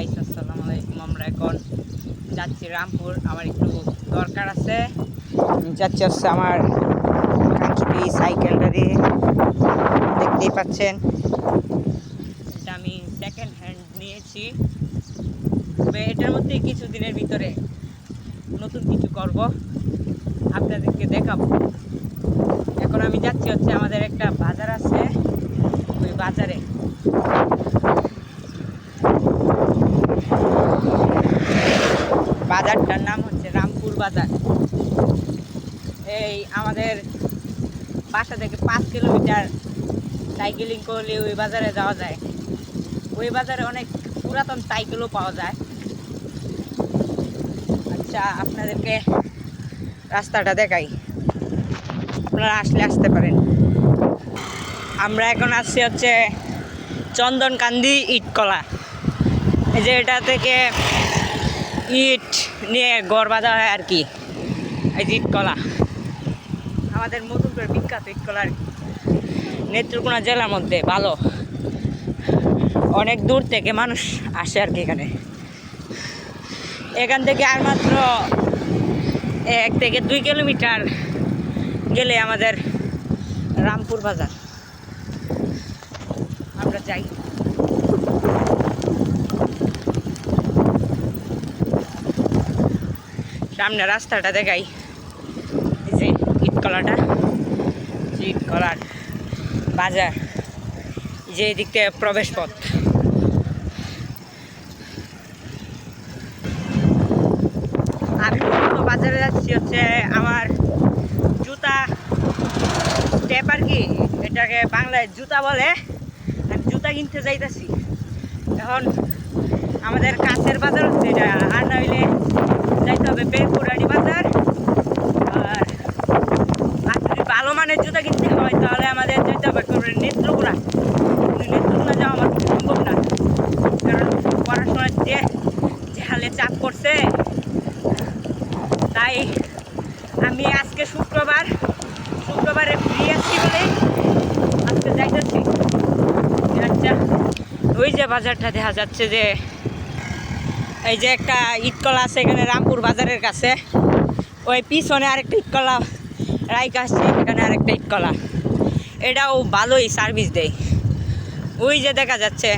Guys আসসালামু আলাইকুম। আমরা এখন যাচ্ছি রামপুর। আমার একটু দরকার আছে, যাচ্ছি হচ্ছে আমার কাঞ্চুটি সাইকেলটা দিয়ে। দেখতেই পাচ্ছেন এটা আমি সেকেন্ড হ্যান্ড নিয়েছি। তবে এটার মধ্যে কিছুদিনের ভিতরে নতুন কিছু করব, আপনাদেরকে দেখাবো। এখন আমি যাচ্ছি হচ্ছে আমাদের একটা বাজার আছে, ওই বাজারে। বাজারটার নাম হচ্ছে রামপুর বাজার। এই আমাদের বাসা থেকে 5 কিলোমিটার সাইকেলিং করলে ওই বাজারে যাওয়া যায়। ওই বাজারে অনেক পুরাতন সাইকেলও পাওয়া যায়। আচ্ছা, আপনাদেরকে রাস্তাটা দেখাই, আপনারা আসলে আসতে পারেন। আমরা এখন আসছি হচ্ছে চন্দনকান্দি ইটকলা। এই যে এটা থেকে ইট নিয়ে গড় বাঁধা হয় আর কি। এই যে ইটকলা আমাদের মধুপুরের বিখ্যাত ইটকলা আর কি, নেত্রকোনা জেলার মধ্যে। ভালো, অনেক দূর থেকে মানুষ আসে আর কি এখানে। এখান থেকে আর মাত্র 1 থেকে 2 কিলোমিটার গেলে আমাদের রামপুর বাজার। আমরা যাই। সামনে রাস্তাটা দেখাই, এই যে ইটকলাটা, ইটকলার বাজার, যে দিক থেকে প্রবেশ পথ। আমি বাজারে যাচ্ছি হচ্ছে আমার জুতা স্টেপ আর কি, এটাকে বাংলায় জুতা বলে। আমি জুতা কিনতে যাইতেছি। এখন আমাদের কাছের বাজার হচ্ছে এটা, আর না হইলে যাইতে হবে বেলপুরাড়ি বাজার। আর যদি ভালো মানের জুতা কিনতে হয় তাহলে আমাদের যেতে হবে নেত্রকোনা। নেত্রকোনা যাওয়া আমার সম্ভব না, কারণ পড়াশোনার যে হালে চাপ করছে। তাই আমি আজকে শুক্রবারে ফ্রি আছি বলে আজকে যাইতেছি। আচ্ছা, ওই যে বাজারটা দেখা যাচ্ছে, যে এই যে একটা ইটকলা আছে এখানে রামপুর বাজারের কাছে, ওই পিছনে আরেকটা ইটকলা রাইক আসছে, এখানে আরেকটা ইটকলা। এটাও ভালোই সার্ভিস দেয়। ওই যে দেখা যাচ্ছে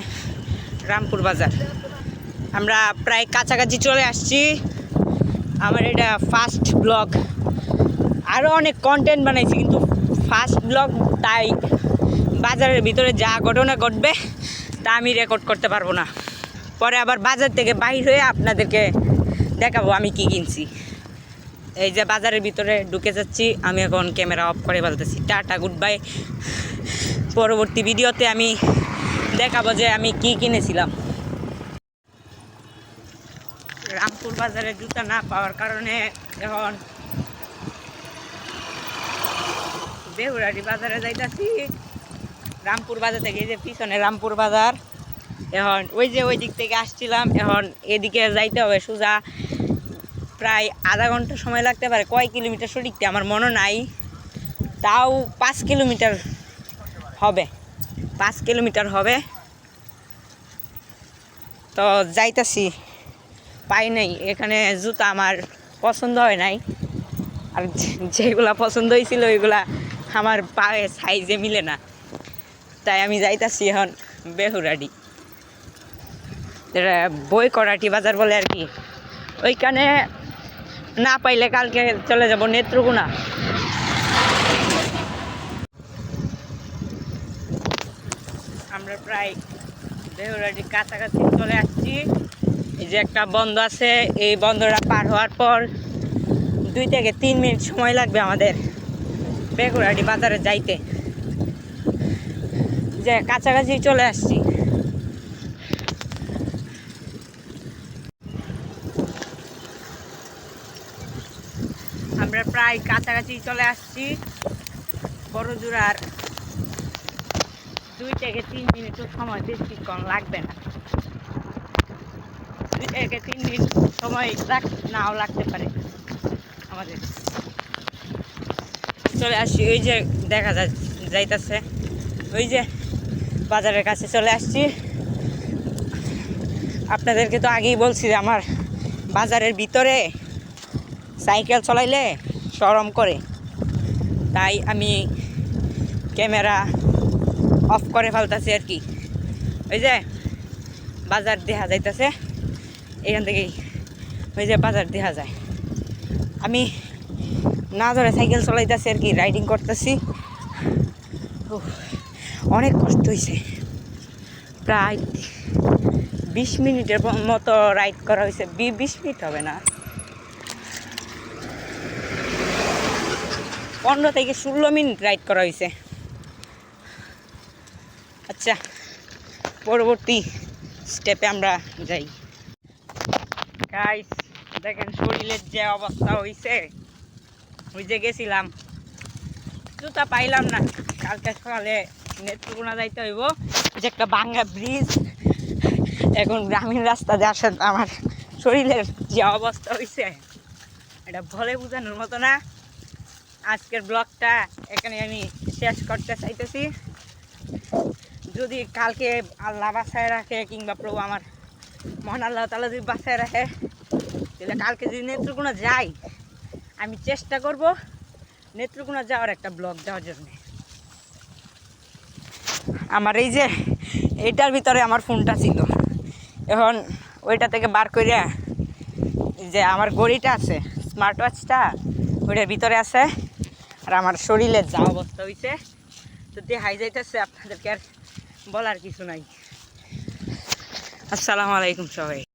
রামপুর বাজার। আমরা প্রায় কাছাকাছি চলে আসছি। আমার এটা ফার্স্ট ব্লগ, আরও অনেক কন্টেন্ট বানাইছি কিন্তু ফার্স্ট ব্লগ, তাই বাজারের ভিতরে যা ঘটনা ঘটবে তা আমি রেকর্ড করতে পারবো না। পরে আবার বাজার থেকে বাইর হয়ে আপনাদেরকে দেখাবো আমি কি কিনছি। এই যে বাজারের ভিতরে ঢুকে যাচ্ছি আমি, এখন ক্যামেরা অফ করে বলতেছি টাটা গুড বাই। পরবর্তী ভিডিওতে আমি দেখাবো যে আমি কি কিনেছিলাম। রামপুর বাজারে জুতা না পাওয়ার কারণে এখন বেহুরারি বাজারে যাইতাছি। রামপুর বাজার থেকে, এই যে পিছনে রামপুর বাজার। এখন ওই যে ওই দিক থেকে আসছিলাম, এখন এদিকে যাইতে হবে সোজা। প্রায় আধা ঘন্টা সময় লাগতে পারে। কয় কিলোমিটার সঠিকটা আমার মনে নাই, তাও 5 কিলোমিটার হবে, 5 কিলোমিটার হবে। তো যাইতাছি, পাই নাই এখানে জুতা, আমার পছন্দ হয় নাই। আর যেগুলা পছন্দ হয়েছিল ওইগুলা আমার পায়ে সাইজে মিলে না, তাই আমি যাইতাছি এখন বেহুরাডি। বই করাটি বাজার বলে আর কি। ওইখানে না পাইলে কালকে চলে যাব নেত্রকোনা। আমরা প্রায় বেহুরাডির কাছাকাছি চলে আসছি। এই যে একটা বন্ধ আছে, এই বন্ধটা পার হওয়ার পর 2 থেকে 3 মিনিট সময় লাগবে আমাদের বেহুরাডি বাজারে যাইতে। যে কাছাকাছি চলে আসছি। আমরা প্রায় কাছাকাছি চলে আসছি। বড়জোড়ার 2 থেকে 3 মিনিটও সময় বেশিক্ষণ লাগবে না। 2 থেকে 3 মিনিট সময় নাও লাগতে পারে আমাদের। চলে আসছি, ওই যে দেখা যাইতেছে, ওই যে বাজারের কাছে চলে আসছি। আপনাদেরকে তো আগেই বলছি যে আমার বাজারের ভিতরে সাইকেল চালাইলে শরম করে, তাই আমি ক্যামেরা অফ করে ফেলতেছি আর কি। ওই যে বাজার দেখা যাইতেছে, এখান থেকেই ওই যে বাজার দেখা যায়। আমি না ধরে সাইকেল চালাইতেছি আর কি, রাইডিং করতেছি। অনেক কষ্ট হয়েছে, প্রায় 20 মিনিটের মতো রাইড করা হয়েছে। 20 মিনিট হবে না, 15 থেকে 16 মিনিট রাইড করা হয়েছে। আচ্ছা, পরবর্তী স্টেপে আমরা যাই। গাইস দেখেন শরীরের যে অবস্থা হয়েছে, ওই যে গেছিলাম জুতা পাইলাম না, কালকে সকালে নেত্রকোনা যাইতে হইব, যে একটা ভাঙ্গা ব্রিজ। এখন গ্রামীণ রাস্তা দিয়ে আসেন, আমার শরীরের যে অবস্থা হয়েছে এটা বলে বোঝানোর মতো না। আজকের ব্লগটা এখানে আমি শেষ করতে চাইতেছি। যদি কালকে আল্লাহ বাঁচায় রাখে, কিংবা প্রভু আমার মহান আল্লাহ তাআলা যদি বাঁচায় রাখে, তাহলে কালকে যদি নেত্রকোনা যাই, আমি চেষ্টা করব নেত্রকোনা যাওয়ার একটা ব্লগ দেওয়ার জন্য। আমার এই যে এটার ভিতরে আমার ফোনটা ছিল, এখন ওইটা থেকে বার করিয়া যে আমার ঘড়িটা আছে, স্মার্ট ওয়াচটা ওইটার ভিতরে আছে। আর আমার শরীরের যা অবস্থা হয়েছে তো দেখাই যাইতেছে, আপনাদেরকে আর বলার কিছু নাই। আসসালামু আলাইকুম সবাই।